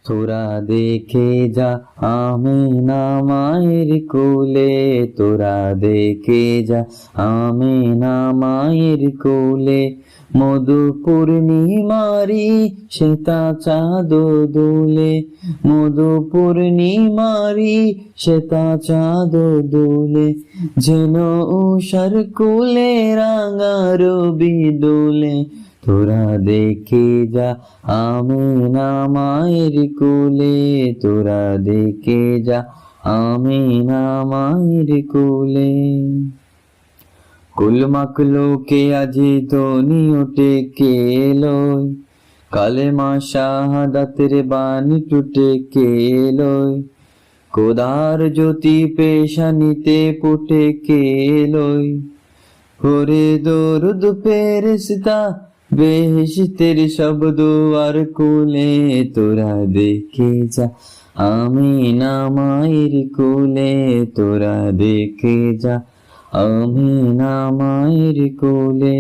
তোরা দেখে যা আমিনা মায়ের কোলে, তোরা দেখে যা আমিনা মায়ের কোলে। মধু পূর্ণিমারি শ্বেতা চাঁদ দোলে, মধু পূর্ণিমারি শ্বেতা চাঁদ দোলে। যেন উষার কোলে রাঙা রবি দোলে, তোরা দেখে যা আমিনা মায়ের কোলে, তোরা দেখে যা আমিনা মায়ের কোলে। কুল মাকলো কে আজি ধ্বনি ওঠে কে লয়, কালেমা শাহাদাতের বাণী টুটে কে লয়। খোদার জ্যোতি পেশানিতে ফুটে কে লয়, করে দরুদ ফেরেশতা বেহেশতের সব দুয়ার খুলে। তোরা দেখে যা আমিনা মায়ের কোলে, তোরা দেখে যা আমিনা মায়ের কোলে।